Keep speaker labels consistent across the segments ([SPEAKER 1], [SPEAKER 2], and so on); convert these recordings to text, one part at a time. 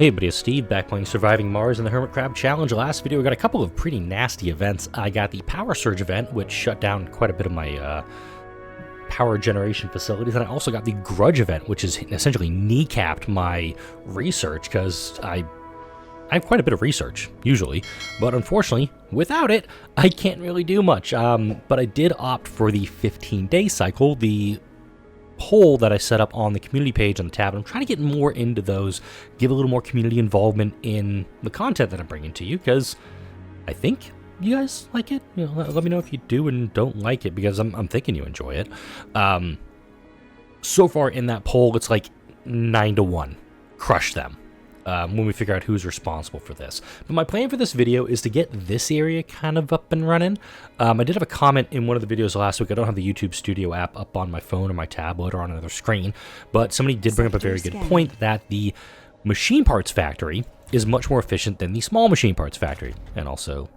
[SPEAKER 1] Hey everybody, it's Steve, back playing Surviving Mars in the Hermit Crab Challenge. Last video, we got a couple of pretty nasty events. I got the Power Surge event, which shut down quite a bit of my power generation facilities, and I also got the Grudge event, which is essentially kneecapped my research, because I have quite a bit of research, usually, but unfortunately, without it, I can't really do much. But I did opt for the 15-day cycle, the poll that I set up on the community page on the tab. I'm trying to get more into those, give a little more community involvement in the content that I'm bringing to you, because I think you guys like it. You know, let me know if you do and don't like it, because I'm thinking you enjoy it. So far in that poll, it's like 9-1. Crush them. When we figure out who's responsible for this. But my plan for this video is to get this area kind of up and running. I did have a comment in one of the videos last week. I don't have the YouTube Studio app up on my phone or my tablet or on another screen, but somebody did bring up a very good point that the machine parts factory is much more efficient than the small machine parts factory, and also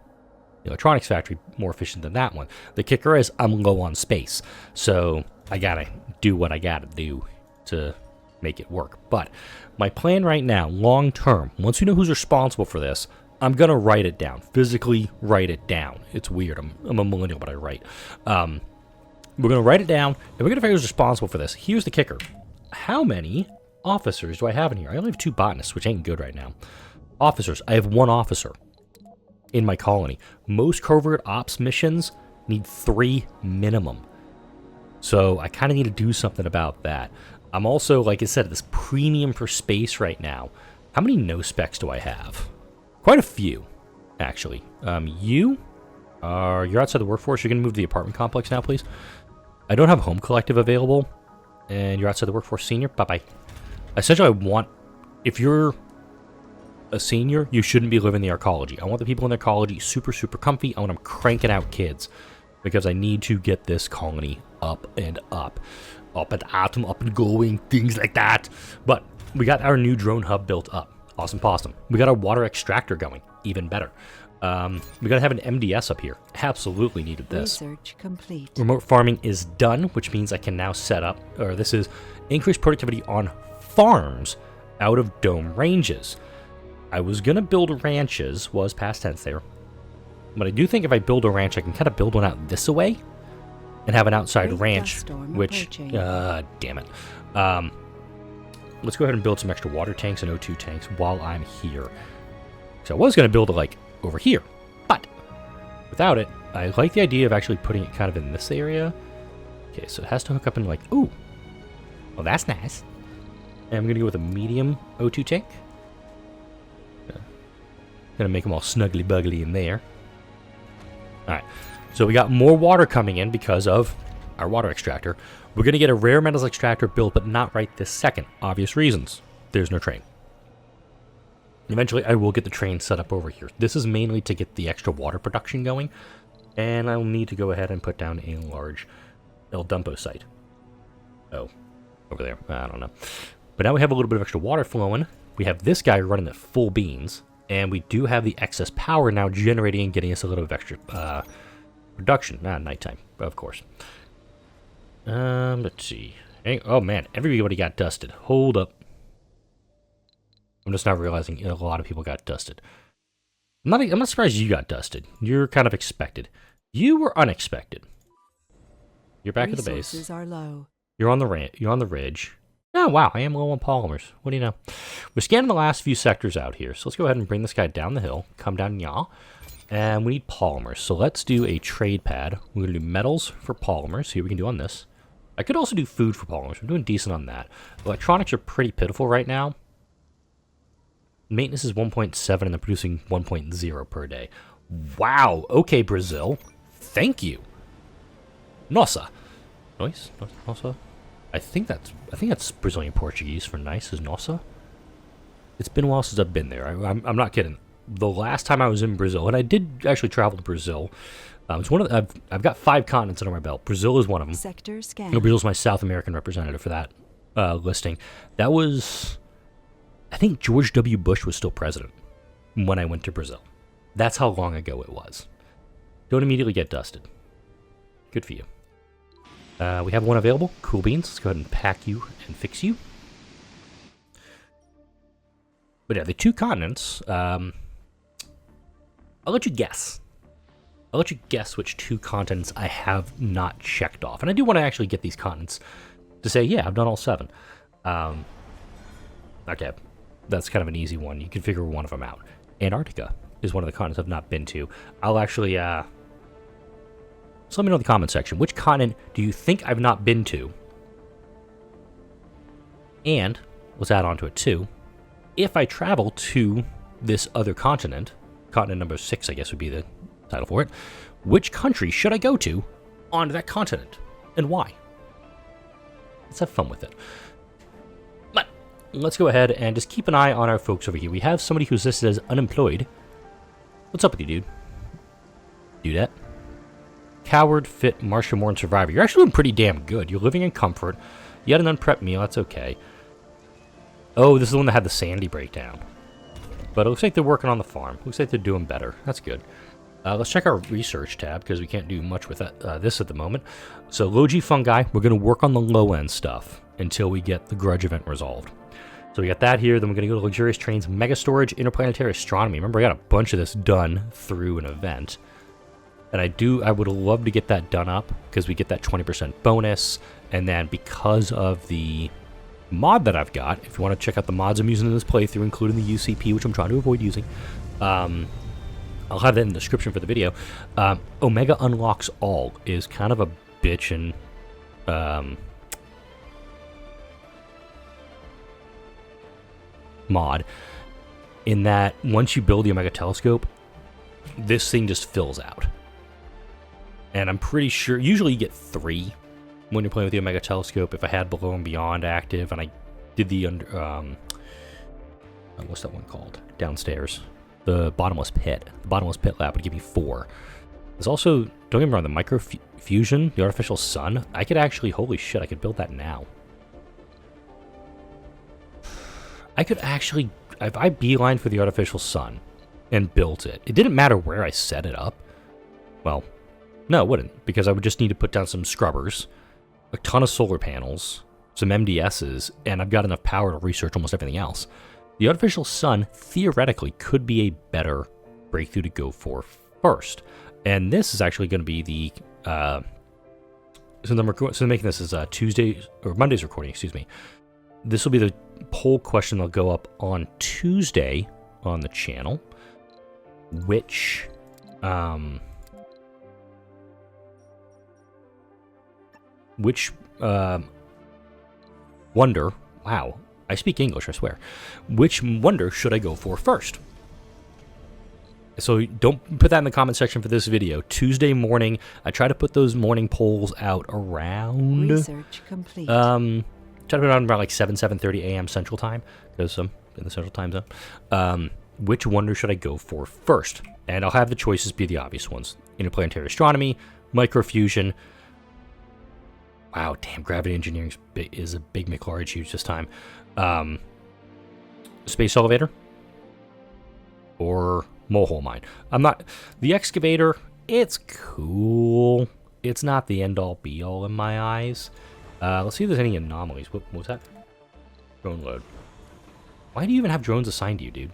[SPEAKER 1] the electronics factory more efficient than that one. The kicker is I'm low on space, so I gotta do what I gotta do to make it work. But my plan right now, long term, once we know who's responsible for this, I'm gonna write it down, physically write it down. It's weird, I'm a millennial, but I write. We're gonna write it down, and we're gonna figure out who's responsible for this. Here's the kicker: how many officers do I have in here? I only have 2 botanists, which ain't good right now. Officers, I have 1 officer in my colony. Most covert ops missions need 3 minimum, so I kind of need to do something about that. I'm also, like I said, at this premium for space right now. How many no-specs do I have? Quite a few, actually. You're outside the workforce. You're going to move to the apartment complex now, please. I don't have Home Collective available, and you're outside the workforce senior. Bye-bye. Essentially, I want, if you're a senior, you shouldn't be living the arcology. I want the people in the arcology super, super comfy. I want them cranking out kids, because I need to get this colony up and up. Up and atom, up and going, things like that. But we got our new drone hub built up. Awesome possum. We got our water extractor going. Even better. We gotta have an MDS up here. Absolutely needed this.
[SPEAKER 2] Research complete.
[SPEAKER 1] Remote farming is done, which means I can now set up, or this is increased productivity on farms out of dome ranges. I was gonna build ranches, was past tense there. But I do think if I build a ranch, I can kind of build one out this way and have an outside ranch, which, damn it. Let's go ahead and build some extra water tanks and O2 tanks while I'm here. So I was going to build it, like, over here, but without it, I like the idea of actually putting it kind of in this area. Okay, so it has to hook up in, like, ooh. Well, that's nice. And I'm going to go with a medium O2 tank. Gonna make them all snuggly-buggly in there. Alright. So we got more water coming in because of our water extractor. We're going to get a rare metals extractor built, but not right this second. Obvious reasons. There's no train. Eventually, I will get the train set up over here. This is mainly to get the extra water production going. And I'll need to go ahead and put down a large El Dumpo site. Oh, over there. I don't know. But now we have a little bit of extra water flowing. We have this guy running at full beans. And we do have the excess power now generating and getting us a little bit of extra production. Nighttime, of course. Let's see. Hey, oh man, everybody got dusted. Hold up. I'm just now realizing a lot of people got dusted. I'm not surprised you got dusted. You're kind of expected. You were unexpected. You're back at the base.
[SPEAKER 2] Resources are low.
[SPEAKER 1] You're on the ridge. Oh wow, I am low on polymers. What do you know? We're scanning the last few sectors out here, so let's go ahead and bring this guy down the hill. Come down, y'all. And we need polymers, so let's do a trade pad. We're going to do metals for polymers. See what we can do on this. I could also do food for polymers. I'm doing decent on that. Electronics are pretty pitiful right now. Maintenance is 1.7, and they're producing 1.0 per day. Wow. Okay, Brazil. Thank you. Nossa. Nice. Nossa. I think that's Brazilian Portuguese for nice is nossa. It's been a while since I've been there. I'm not kidding. The last time I was in Brazil, and I did actually travel to Brazil. It's one of I've got 5 continents under my belt. Brazil is one of them.
[SPEAKER 2] Sector scan.
[SPEAKER 1] Brazil's my South American representative for that listing. That was, I think George W. Bush was still president when I went to Brazil. That's how long ago it was. Don't immediately get dusted. Good for you. We have 1 available. Cool beans. Let's go ahead and pack you and fix you. But yeah, the two continents, I'll let you guess. I'll let you guess which two continents I have not checked off. And I do want to actually get these continents to say, yeah, I've done all 7. Okay, that's kind of an easy one. You can figure one of them out. Antarctica is one of the continents I've not been to. I'll actually, so let me know in the comment section. Which continent do you think I've not been to? And, let's add on to it too, if I travel to this other continent, continent number 6 I guess would be the title for it, which country should I go to on that continent, and why? Let's have fun with it. But, let's go ahead and just keep an eye on our folks over here. We have somebody who's listed as unemployed. What's up with you, dude? Dudette? Coward, fit, Martian-born survivor. You're actually doing pretty damn good. You're living in comfort. You had an unprepped meal. That's okay. Oh, this is the one that had the Sandy breakdown. But it looks like they're working on the farm. Looks like they're doing better. That's good. Let's check our research tab, because we can't do much with this at the moment. So, low-G fungi, we're going to work on the low-end stuff until we get the grudge event resolved. So we got that here. Then we're going to go to luxurious trains, mega storage, interplanetary astronomy. Remember, I got a bunch of this done through an event. And I would love to get that done up, because we get that 20% bonus. And then because of the mod that I've got, if you want to check out the mods I'm using in this playthrough, including the UCP, which I'm trying to avoid using, I'll have that in the description for the video. Omega Unlocks All is kind of a bitchin' mod, in that once you build the Omega Telescope, this thing just fills out. And I'm pretty sure, usually you get 3 when you're playing with the Omega Telescope. If I had Below and Beyond active, and I did the, what's that one called? Downstairs. The Bottomless Pit. The Bottomless Pit lab would give me 4. There's also, don't get me wrong, the Microfusion, the Artificial Sun. I could actually, holy shit, I could build that now. I could actually, if I beeline for the Artificial Sun and built it, it didn't matter where I set it up. Well, no, it wouldn't, because I would just need to put down some scrubbers, a ton of solar panels, some MDSs, and I've got enough power to research almost everything else. The Artificial Sun, theoretically, could be a better breakthrough to go for first. And this is actually going to be the, so I'm making this as Tuesday, or Monday's recording, excuse me. This will be the poll question that'll go up on Tuesday on the channel, which, wonder, wow, I speak English, I swear. Which wonder should I go for first? So don't put that in the comment section for this video. Tuesday morning, I try to put those morning polls out around...
[SPEAKER 2] Research complete.
[SPEAKER 1] Try to put it on around like 7:30 a.m. Central Time, because I'm in the Central Time Zone. Which wonder should I go for first? And I'll have the choices be the obvious ones. Interplanetary astronomy, microfusion. Wow, damn, gravity engineering is a big McLaurin huge this time. Space elevator or molehole mine. I'm not, the excavator, it's cool. It's not the end all be all in my eyes. Let's see if there's any anomalies. What was that? Drone load. Why do you even have drones assigned to you, dude?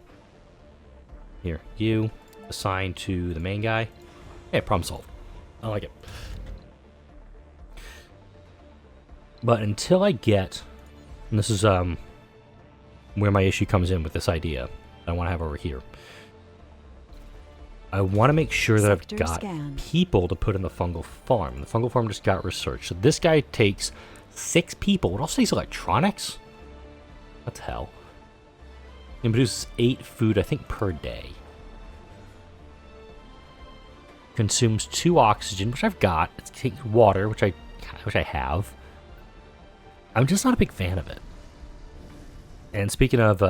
[SPEAKER 1] Here, you assigned to the main guy. Hey, problem solved. I like it. But until I get, and this is where my issue comes in with this idea I want to have over here. I want to make sure that I've got people to put in the fungal farm. The fungal farm just got research. So this guy takes 6 people. It also takes electronics. What the hell? It produces 8 food, I think, per day. Consumes 2 oxygen, which I've got. It takes water, which I have. I'm just not a big fan of it. And speaking of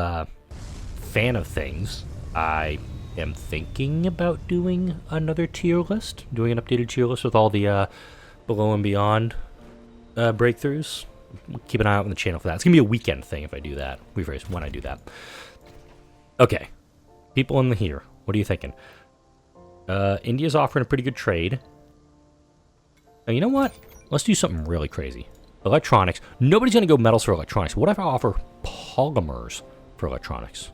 [SPEAKER 1] fan of things, I am thinking about doing another tier list, doing an updated tier list with all the Below and Beyond breakthroughs. Keep an eye out on the channel for that. It's going to be a weekend thing if I do that. Rephrase, when I do that. Okay. People in the here. What are you thinking? India's offering a pretty good trade. Now, you know what? Let's do something really crazy. Electronics. Nobody's going to go metals for electronics. What if I offer polymers for electronics?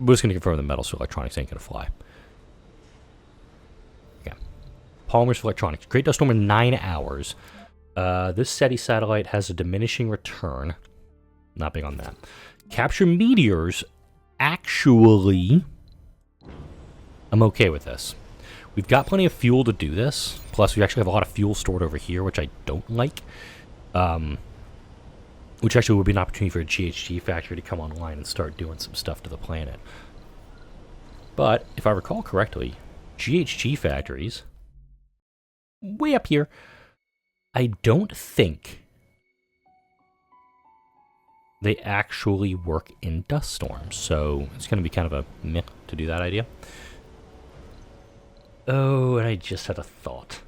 [SPEAKER 1] We're just going to confirm the metals for electronics ain't going to fly. Okay. Polymers for electronics. Great dust storm in 9 hours. This SETI satellite has a diminishing return. Not big on that. Capture meteors. Actually, I'm okay with this. We've got plenty of fuel to do this. Plus, we actually have a lot of fuel stored over here, which I don't like. Which actually would be an opportunity for a GHG factory to come online and start doing some stuff to the planet. But, if I recall correctly, GHG factories, way up here, I don't think they actually work in dust storms. So, it's going to be kind of a meh to do that idea. Oh, and I just had a thought.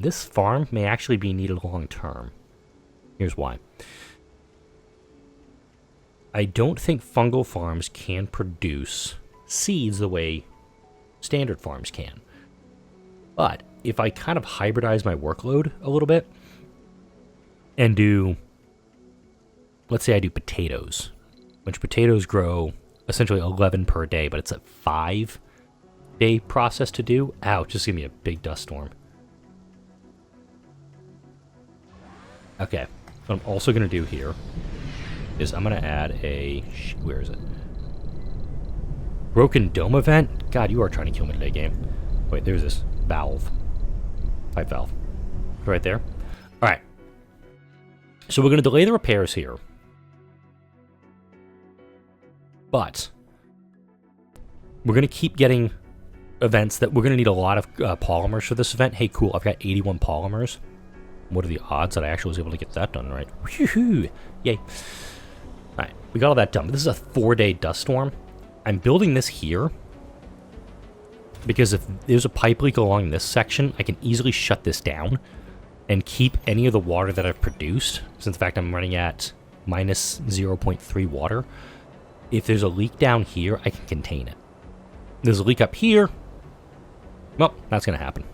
[SPEAKER 1] This farm may actually be needed long term. Here's why. I don't think fungal farms can produce seeds the way standard farms can. But if I kind of hybridize my workload a little bit and do, let's say I do potatoes, which potatoes grow essentially 11 per day, but it's a 5-day process to do. Ouch, just give me a big dust storm. Okay, what I'm also going to do here is I'm going to add a... Where is it? Broken dome event? God, you are trying to kill me today, game. Wait, there's this valve. Pipe valve. Right there. Alright. So we're going to delay the repairs here. But we're going to keep getting events that we're going to need a lot of polymers for this event. Hey, cool, I've got 81 polymers. What are the odds that I actually was able to get that done right? Woohoo! Yay. Alright, we got all that done. But this is a 4-day dust storm. I'm building this here because if there's a pipe leak along this section, I can easily shut this down and keep any of the water that I've produced, since in fact I'm running at minus 0.3 water. If there's a leak down here, I can contain it. There's a leak up here. Well, that's going to happen.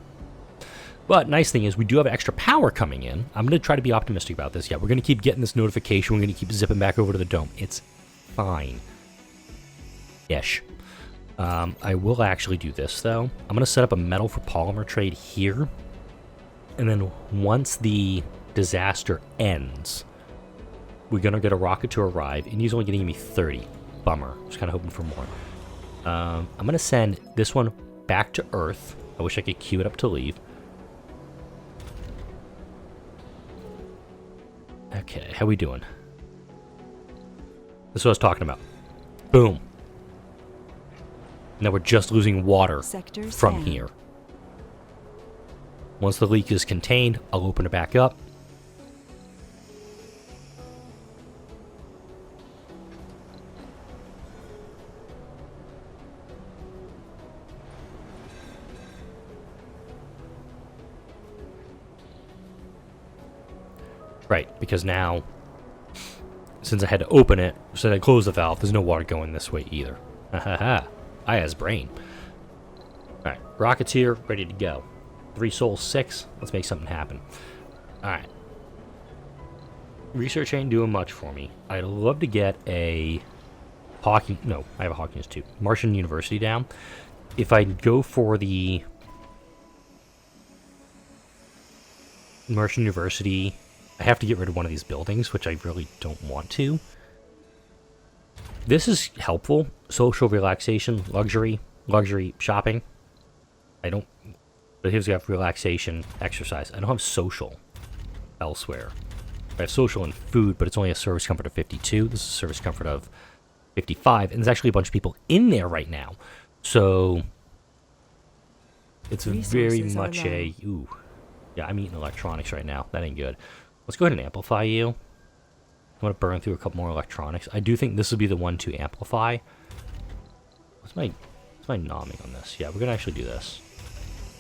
[SPEAKER 1] But nice thing is we do have extra power coming in. I'm going to try to be optimistic about this. Yeah, we're going to keep getting this notification. We're going to keep zipping back over to the dome. It's fine. Ish. I will actually do this, though. I'm going to set up a metal for polymer trade here. And then once the disaster ends, we're going to get a rocket to arrive. And he's only going to give me 30. Bummer. Just kind of hoping for more. I'm going to send this one back to Earth. I wish I could queue it up to leave. Okay, how we doing? This is what I was talking about. Boom. Now we're just losing water from here. Once the leak is contained, I'll open it back up. Right, because now, since I had to open it, since I closed the valve, there's no water going this way either. Ha ha ha. I has brain. Alright, rockets here, ready to go. 3 souls, 6. Let's make something happen. Alright. Research ain't doing much for me. I'd love to get a Hawking... No, I have a Hawkins too. Martian University down. If I go for the Martian University... I have to get rid of one of these buildings, which I really don't want to. This is helpful. Social relaxation, luxury shopping. I don't... But here's we have relaxation, exercise. I don't have social elsewhere. I have social and food, but it's only a service comfort of 52. This is a service comfort of 55. And there's actually a bunch of people in there right now. So... It's very much a... Ooh. Yeah, I'm eating electronics right now. That ain't good. Let's go ahead and amplify you. I'm going to burn through a couple more electronics. I do think this will be the one to amplify. What's my nomming on this? Yeah, we're going to actually do this.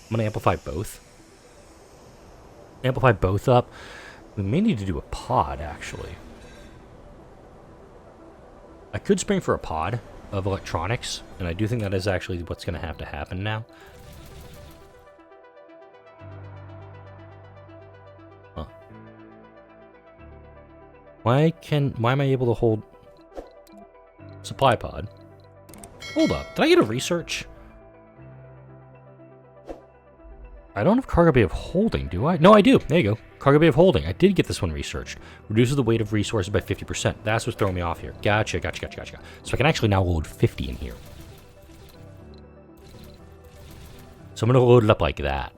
[SPEAKER 1] I'm going to amplify both. Amplify both up. We may need to do a pod, actually. I could spring for a pod of electronics, and I do think that is actually what's going to have to happen now. Why am I able to hold supply pod? Hold up. Did I get a research? I don't have Cargo Bay of Holding, do I? No, I do. There you go. Cargo Bay of Holding. I did get this one researched. Reduces the weight of resources by 50%. That's what's throwing me off here. Gotcha. So I can actually now load 50 in here. So I'm going to load it up like that.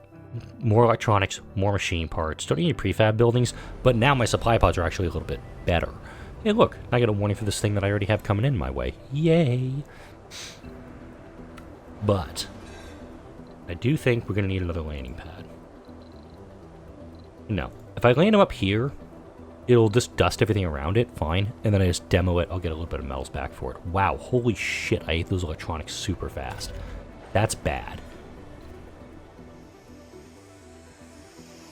[SPEAKER 1] More electronics, more machine parts. Don't need any prefab buildings, but now my supply pods are actually a little bit better. Hey, look. I get a warning for this thing that I already have coming in my way. Yay. But I do think we're going to need another landing pad. No. If I land them up here, it'll just dust everything around it, fine. And then I just demo it, I'll get a little bit of metals back for it. Wow, holy shit, I ate those electronics super fast. That's bad.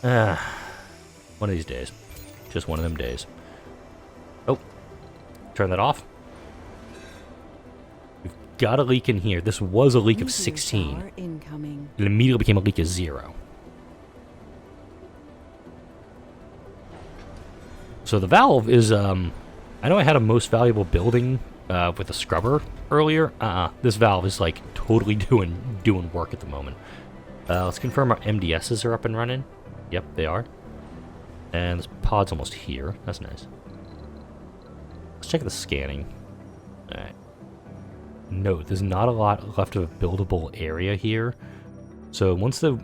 [SPEAKER 1] One of these days. Just one of them days. Oh. Turn that off. We've got a leak in here. This was a leak of 16. It immediately became a leak of 0. So the valve is, I know I had a most valuable building with a scrubber earlier. This valve is like totally doing work at the moment. Let's confirm our MDSs are up and running. Yep, they are. And this pod's almost here. That's nice. Let's check the scanning. Alright. No, there's not a lot left of a buildable area here. So once the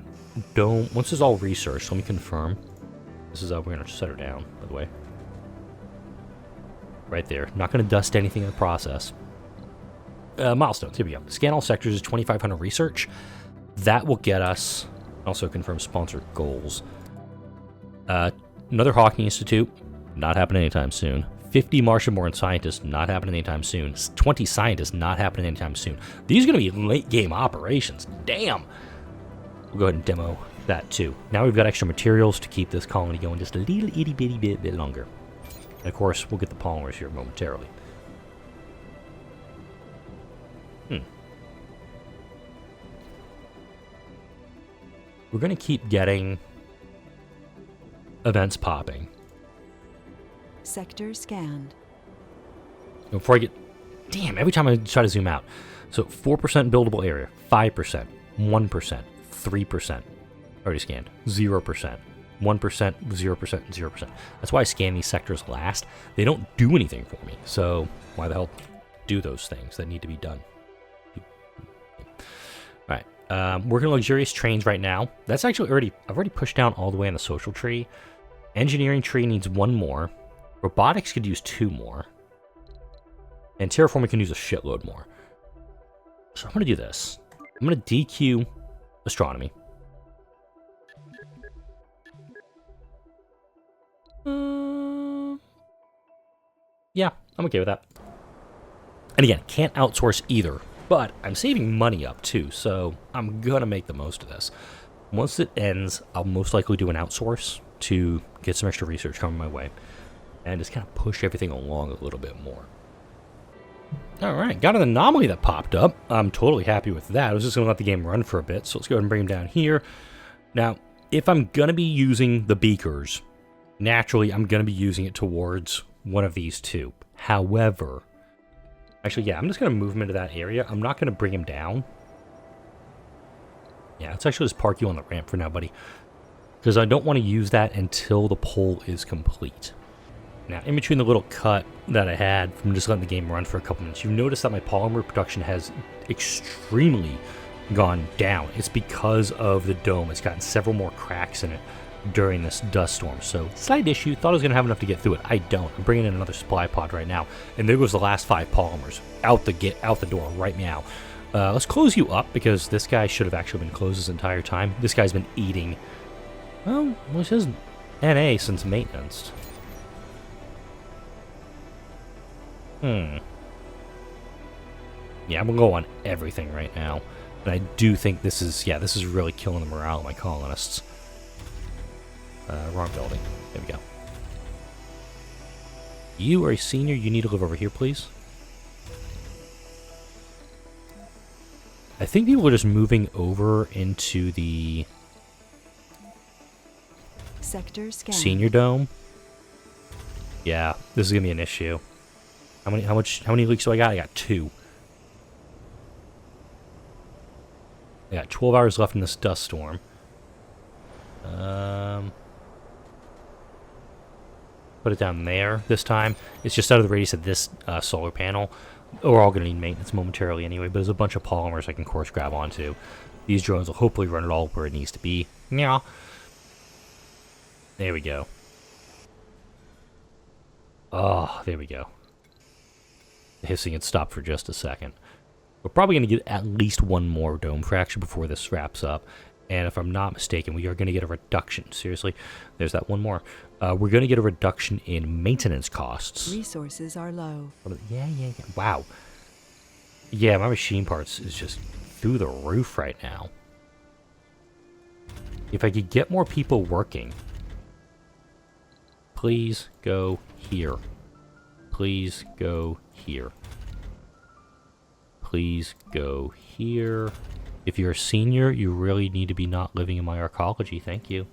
[SPEAKER 1] dome, once it's all researched, let me confirm. This is, we're going to set her down, by the way. Right there. Not going to dust anything in the process. Milestones. Here we go. Scan all sectors is 2,500 research. That will get us, also confirm sponsored goals. Another Hawking Institute. Not happening anytime soon. 50 Martian-born scientists. Not happening anytime soon. 20 scientists. Not happening anytime soon. These are going to be late-game operations. Damn. We'll go ahead and demo that too. Now we've got extra materials to keep this colony going just a little itty-bitty bit longer. And of course, we'll get the polymers here momentarily. We're going to keep getting events popping.
[SPEAKER 2] Sector scanned.
[SPEAKER 1] Before I get... Damn, every time I try to zoom out. So 4% buildable area, 5%, 1%, 3%. Already scanned. 0%. 1%, 0%, 0%. That's why I scan these sectors last. They don't do anything for me. So why the hell do those things that need to be done? Alright. Working on luxurious trains right now. That's actually I've already pushed down all the way on the social tree. Engineering tree needs 1 more. Robotics could use 2 more. And terraforming can use a shitload more. So I'm going to do this. I'm going to DQ astronomy. Yeah, I'm okay with that. And again, can't outsource either. But I'm saving money up too, so I'm going to make the most of this. Once it ends, I'll most likely do an outsource to get some extra research coming my way. And just kind of push everything along a little bit more. Alright, got an anomaly that popped up. I'm totally happy with that. I was just going to let the game run for a bit, so let's go ahead and bring him down here. Now, if I'm going to be using the beakers, naturally I'm going to be using it towards one of these two. However, actually, yeah, I'm just going to move him into that area. I'm not going to bring him down. Yeah, let's actually just park you on the ramp for now, buddy. Because I don't want to use that until the pole is complete. Now, in between the little cut that I had from just letting the game run for a couple minutes, you've noticed that my polymer production has extremely gone down. It's because of the dome. It's gotten several more cracks in it during this dust storm. So, slight issue. Thought I was going to have enough to get through it. I don't. I'm bringing in another supply pod right now. And there goes the last 5 polymers out the door right now. Let's close you up because this guy should have actually been closed this entire time. This guy's been eating, well, it says NA since maintenance. Yeah, I'm going to go on everything right now. And I do think this is really killing the morale of my colonists. Wrong building. There we go. You are a senior. You need to live over here, please. I think people are just moving over into the
[SPEAKER 2] sector scan.
[SPEAKER 1] Senior dome. Yeah, this is gonna be an issue. How many leaks do I got? I got 2. I got 12 hours left in this dust storm. Put it down there this time. It's just out of the radius of this solar panel. We're all going to need maintenance momentarily anyway, but there's a bunch of polymers I can course grab onto. These drones will hopefully run it all where it needs to be. Yeah. There we go. Oh, there we go. The hissing had stopped for just a second. We're probably going to get at least one more dome fracture before this wraps up. And if I'm not mistaken, we are going to get a reduction. Seriously, there's that one more. We're going to get a reduction in maintenance costs.
[SPEAKER 2] Resources are low.
[SPEAKER 1] Yeah. Wow. Yeah, my machine parts is just through the roof right now. If I could get more people working. Please go here. Please go here. Please go here. If you're a senior, you really need to be not living in my arcology. Thank you.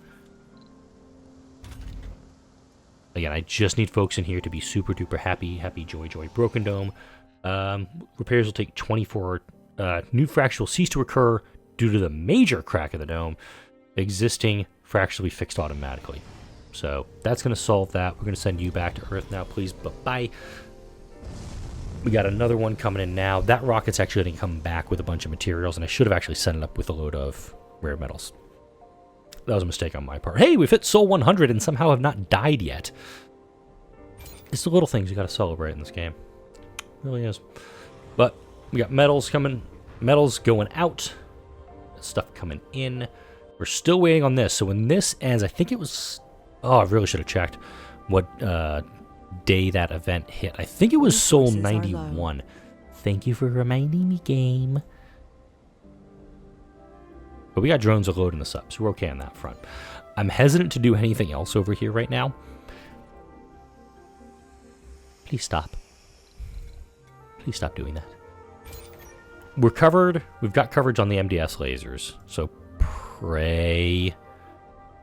[SPEAKER 1] Again, I just need folks in here to be super duper happy. Happy, joy, joy. Broken dome. Repairs will take 24. New fracture will cease to occur due to the major crack of the dome. Existing fracture will be fixed automatically. So that's going to solve that. We're going to send you back to Earth now, please. Bye-bye. We got another one coming in now. That rocket's actually going to come back with a bunch of materials, and I should have actually sent it up with a load of rare metals. That was a mistake on my part. Hey, we've hit Sol 100 and somehow have not died yet. It's the little things you got to celebrate in this game. It really is. But we got metals coming. Metals going out. Stuff coming in. We're still waiting on this. So when this ends, I think it was... Oh, I really should have checked what day that event hit. I think it was Sol 91. Thank you for reminding me, game. But we got drones loading this up, so we're okay on that front. I'm hesitant to do anything else over here right now. Please stop. Please stop doing that. We're covered. We've got coverage on the MDS lasers, so pray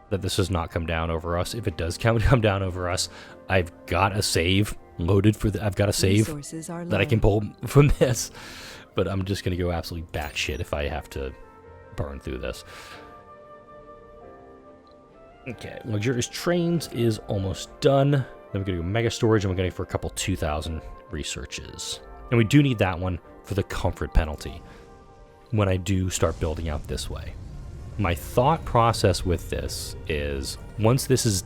[SPEAKER 1] that this does not come down over us. If it does come down over us, I've got a save loaded for the... I've got a save that I can pull from this. But I'm just going to go absolutely batshit if I have to burn through this. Okay, Luxurious Trains is almost done. Then we're going to go Mega Storage, and we're going for a couple 2,000 researches. And we do need that one for the comfort penalty when I do start building out this way. My thought process with this is once this is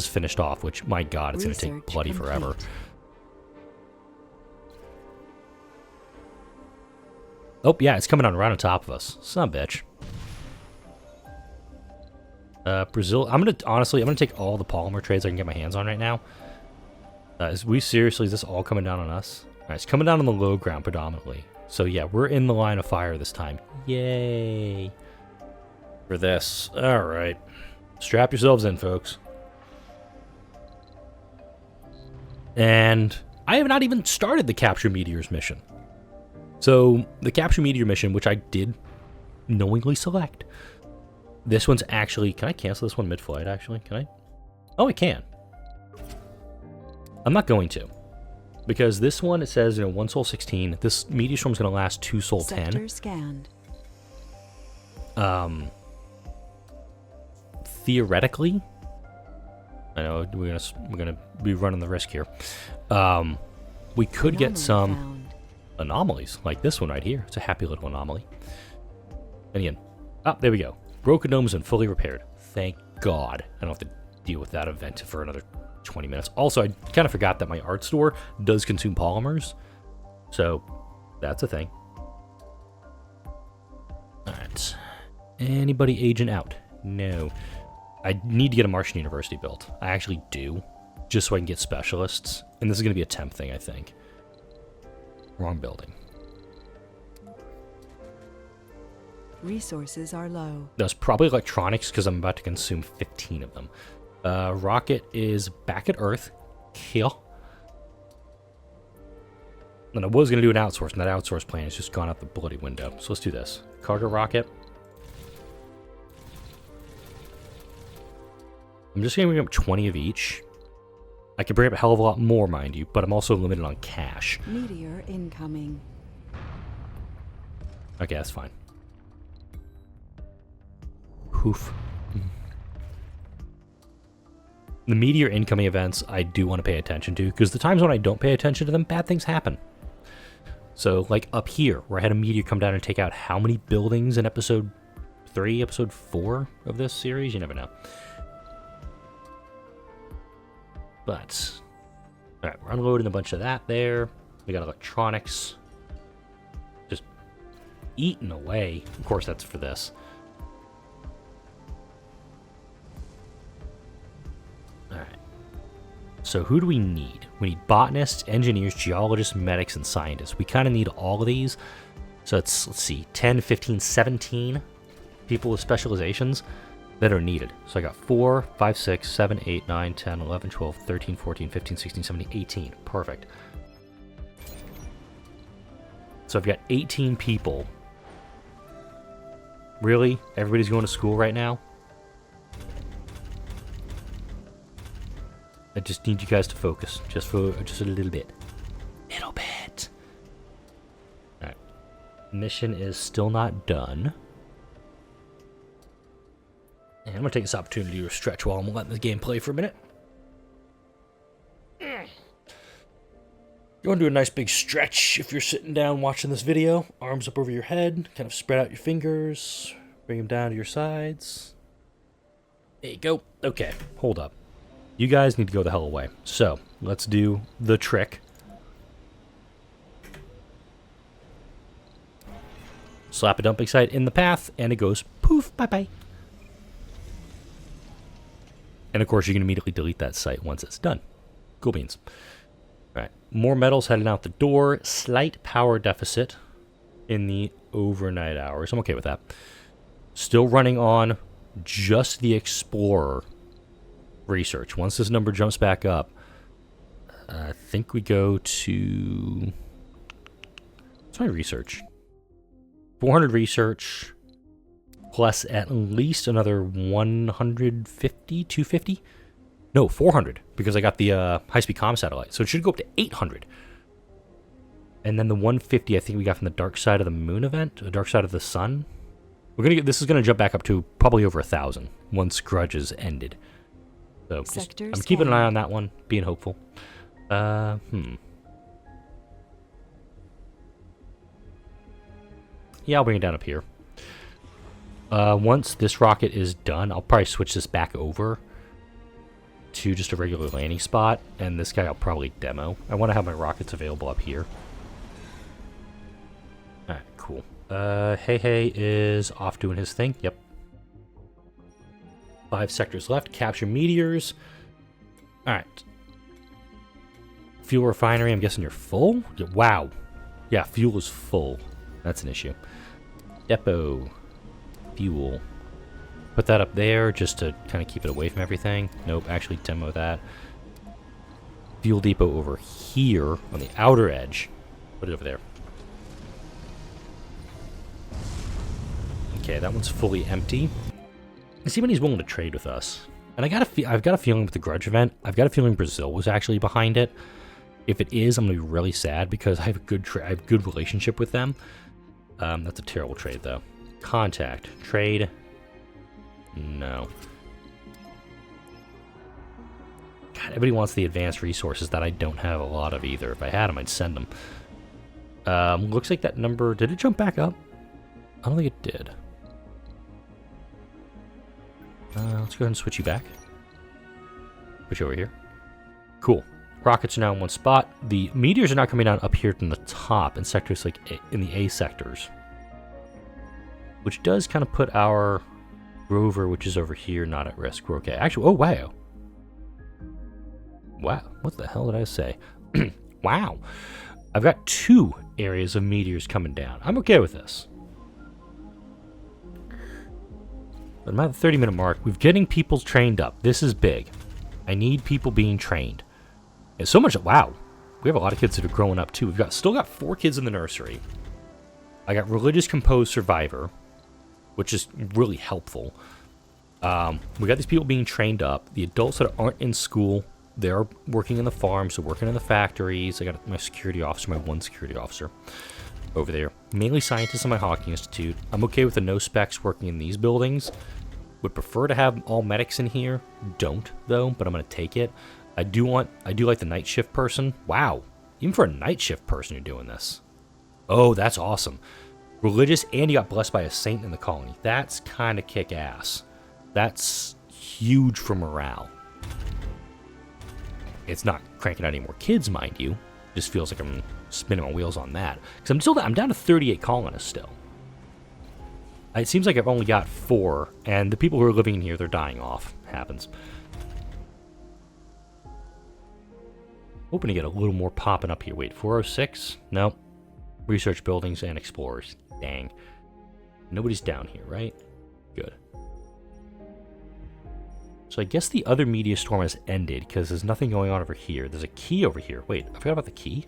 [SPEAKER 1] finished off, which my god, it's going to take bloody forever. Oh yeah, it's coming on right on top of us. Son of a bitch. Brazil. I'm gonna take all the polymer trades I can get my hands on right now. Is this all coming down on us? All right, it's coming down on the low ground predominantly. So yeah, we're in the line of fire this time. Yay! For this. Alright. Strap yourselves in, folks. And I have not even started the Capture Meteors mission. So, the Capture Meteor mission, which I did knowingly select. This one's actually... Can I cancel this one mid-flight, actually? Can I? Oh, I can. I'm not going to. Because this one, it says, 1 Sol 16. This meteor storm's going to last 2 Sol 10.
[SPEAKER 2] Sector scanned.
[SPEAKER 1] Theoretically, I know we're gonna be running the risk here. We could get some anomalies like this one right here. It's a happy little anomaly. And again, there we go. Broken domes and fully repaired. Thank God. I don't have to deal with that event for another 20 minutes. Also, I kind of forgot that my art store does consume polymers, so that's a thing. All right. Anybody agent out? No. I need to get a Martian University built. I actually do, just so I can get specialists. And this is going to be a temp thing, I think. Wrong building.
[SPEAKER 2] Resources are low.
[SPEAKER 1] That's probably electronics, because I'm about to consume 15 of them. Rocket is back at Earth. Kill. And I was going to do an outsource, and that outsource plan has just gone out the bloody window. So let's do this. Cargo rocket. I'm just going to bring up 20 of each. I can bring up a hell of a lot more, mind you, but I'm also limited on cash.
[SPEAKER 2] Meteor incoming.
[SPEAKER 1] Okay, that's fine. poof. The meteor incoming events I do want to pay attention to, because the times when I don't pay attention to them, bad things happen. So, like up here, where I had a meteor come down and take out how many buildings in episode 3, episode 4 of this series? You never know. But, alright, we're unloading a bunch of that there. We got electronics. Just eating away. Of course, that's for this. Alright. So who do we need? We need botanists, engineers, geologists, medics, and scientists. We kind of need all of these. So let's see, 10, 15, 17 people with specializations that are needed. So I got 4, 5, 6, 7, 8, 9, 10, 11, 12, 13, 14, 15, 16, 17, 18. Perfect. So I've got 18 people. Really? Everybody's going to school right now? I just need you guys to focus, just a little bit. Little bit. Alright. Mission is still not done. And I'm going to take this opportunity to stretch while I'm letting the game play for a minute. You want to do a nice big stretch if you're sitting down watching this video. Arms up over your head, kind of spread out your fingers, bring them down to your sides. There you go. Okay, hold up. You guys need to go the hell away. So, let's do the trick. Slap a dumping site in the path, and it goes poof, bye-bye. And of course, you can immediately delete that site once it's done. Cool beans. Alright, more metals heading out the door. Slight power deficit in the overnight hours. I'm okay with that. Still running on just the Explorer research. Once this number jumps back up, I think we go to... What's my research? 400 research, plus at least another 150, 250? No, 400, because I got the high-speed comm satellite. So it should go up to 800. And then the 150 I think we got from the Dark Side of the Moon event, the Dark Side of the Sun. We're gonna get, this is going to jump back up to probably over 1,000 once Grudge is ended. So I'm keeping an eye on that one, being hopeful. Yeah, I'll bring it down up here. Once this rocket is done, I'll probably switch this back over to just a regular landing spot, and this guy I'll probably demo. I want to have my rockets available up here. Alright, cool. Hey is off doing his thing. Yep. 5 sectors left. Capture meteors. Alright. Fuel refinery, I'm guessing you're full? Wow. Yeah, fuel is full. That's an issue. Depot. Fuel. Put that up there just to kind of keep it away from everything. Nope, actually demo that. Fuel depot over here on the outer edge. Put it over there. Okay, that one's fully empty. Let's see when he's willing to trade with us. And I've got a feeling with the Grudge event, I've got a feeling Brazil was actually behind it. If it is, I'm gonna be really sad because I have a good relationship with them. That's a terrible trade though. Contact, trade. No. God, everybody wants the advanced resources that I don't have a lot of either. If I had them, I'd send them. Looks like that number, did it jump back up? I don't think it did. Let's go ahead and switch you back. Put you over here. Cool. Rockets are now in one spot. The meteors are now coming down up here from the top in sectors like in the A sectors. Which does kind of put our rover, which is over here, not at risk. We're okay. Actually, oh, wow. Wow. What the hell did I say? Wow. I've got 2 areas of meteors coming down. I'm okay with this. But I'm at the 30-minute mark. We're getting people trained up. This is big. I need people being trained. And so much. Wow. We have a lot of kids that are growing up, too. We've still got 4 kids in the nursery. I got Religious Composed Survivor, which is really helpful. We got these people being trained up. The adults that aren't in school, they're working in the farms, they're working in the factories. I got my security officer, my 1 security officer over there. Mainly scientists in my Hawking Institute. I'm okay with the no specs working in these buildings. Would prefer to have all medics in here. Don't, though, but I'm going to take it. I do like the night shift person. Wow. Even for a night shift person, you're doing this. Oh, that's awesome. Religious, and you got blessed by a saint in the colony. That's kind of kick-ass. That's huge for morale. It's not cranking out any more kids, mind you. Just feels like I'm spinning my wheels on that. Because I'm down to 38 colonists still. It seems like I've only got 4, and the people who are living in here, they're dying off. Happens. Hoping to get a little more popping up here. Wait, 406? Nope. Research buildings and explorers. Dang. Nobody's down here, right? Good. So I guess the other meteor storm has ended, because there's nothing going on over here. There's a key over here. Wait, I forgot about the key?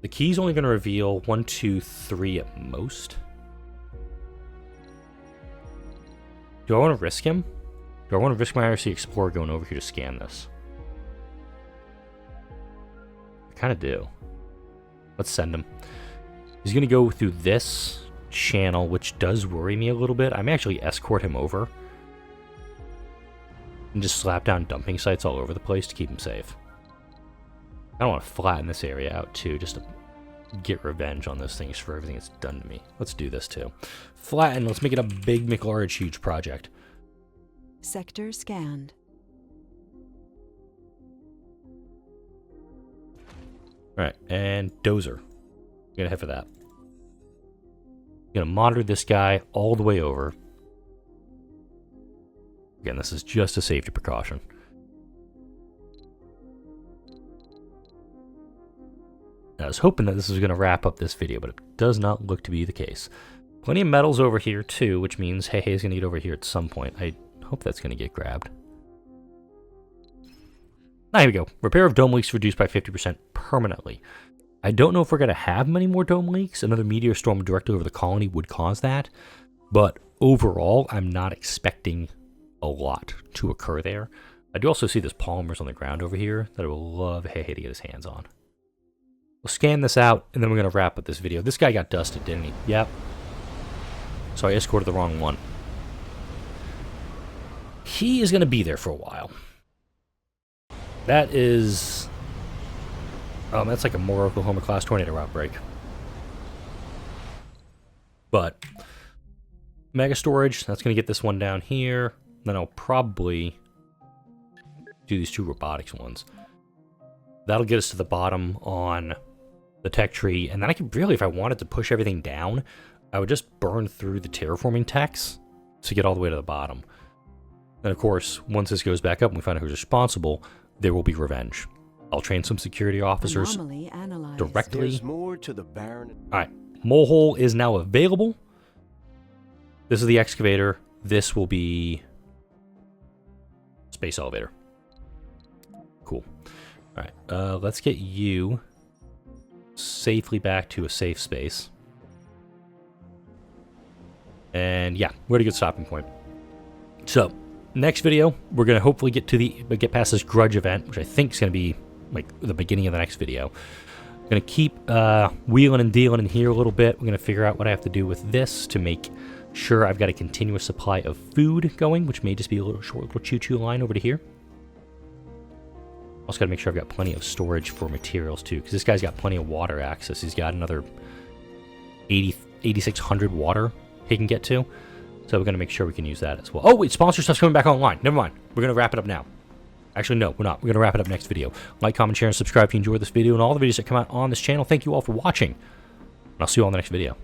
[SPEAKER 1] The key's only going to reveal 1, 2, 3 at most. Do I want to risk him? Do I want to risk my IRC Explorer going over here to scan this? I kind of do. Let's send him. He's going to go through this channel, which does worry me a little bit. I may actually escort him over and just slap down dumping sites all over the place to keep him safe. I don't want to flatten this area out, too, just to get revenge on those things for everything that's done to me. Let's do this, too. Flatten. Let's make it a big, large, huge project.
[SPEAKER 2] Sector scanned.
[SPEAKER 1] Alright, and Dozer. I'm gonna head for that. I'm gonna monitor this guy all the way over. Again, this is just a safety precaution. I was hoping that this was going to wrap up this video, but it does not look to be the case. Plenty of metals over here, too, which means Hey Hey's going to get over here at some point. I hope that's going to get grabbed. Ah, here we go. Repair of dome leaks reduced by 50% permanently. I don't know if we're going to have many more dome leaks. Another meteor storm directly over the colony would cause that. But overall, I'm not expecting a lot to occur there. I do also see there's polymers on the ground over here that I would love Hey Hey to get his hands on. We'll scan this out, and then we're going to wrap up this video. This guy got dusted, didn't he? Yep. So I escorted the wrong one. He is going to be there for a while. That is... that's like a more Oklahoma-class tornado outbreak. But mega storage, that's going to get this one down here. Then I'll probably do these 2 robotics ones. That'll get us to the bottom on the tech tree, and then I could really, if I wanted to push everything down, I would just burn through the terraforming techs to get all the way to the bottom. And of course, once this goes back up and we find out who's responsible, there will be revenge. I'll train some security officers directly.
[SPEAKER 3] There's more to the Baron.
[SPEAKER 1] Alright, mole hole is now available. This is the excavator. This will be space elevator. Cool. Alright, let's get you safely back to a safe space. And yeah, we're at a good stopping point. So, next video, we're going to hopefully get past this grudge event, which I think is going to be like the beginning of the next video. I'm going to keep wheeling and dealing in here a little bit. We're going to figure out what I have to do with this to make sure I've got a continuous supply of food going, which may just be a little short little choo-choo line over to here. Also got to make sure I've got plenty of storage for materials too, because this guy's got plenty of water access. He's got another 8,600 water he can get to. So we're going to make sure we can use that as well. Oh, wait, sponsor stuff's coming back online. Never mind. We're going to wrap it up now. Actually, no, we're not. We're going to wrap it up next video. Like, comment, share, and subscribe if you enjoyed this video and all the videos that come out on this channel. Thank you all for watching. And I'll see you all in the next video.